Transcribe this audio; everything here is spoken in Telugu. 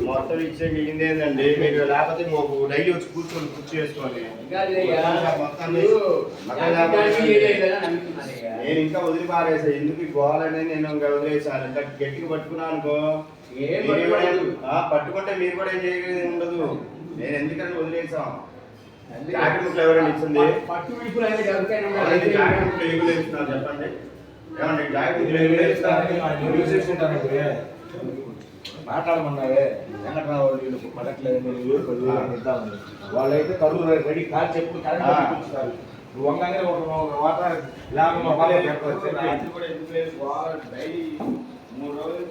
మొత్తం ఇచ్చే మిగిందేందండి మీరు లేకపోతే మాకు డైలీ వచ్చి కూర్చొని కుర్చీ చేసుకోండి. నేను ఇంకా వదిలి పారేసా ఎందుకు గోవాలని నేను ఇంకా వదిలేసాను. ఇంకా గట్టిగా పట్టుకున్నాను అనుకో పట్టుకుంటే మీరు కూడా ఏం చేయగలిగి ఉండదు. నేను ఎందుకంటే వదిలేసాం. జాకెట్ ముక్కలు ఎవరైనా ఇచ్చింది చెప్పండి. ఏమండి జాకెట్ మాట్లాడమన్నారే వెంకట్రావు వీళ్ళు పడట్లేదు ఇద్దామని. వాళ్ళైతే కరువు రెడీ కాదు చెప్పు కరెక్ట్స్తారు. నువ్వు వంగనే వాటర్ డైలీ 3 రోజులు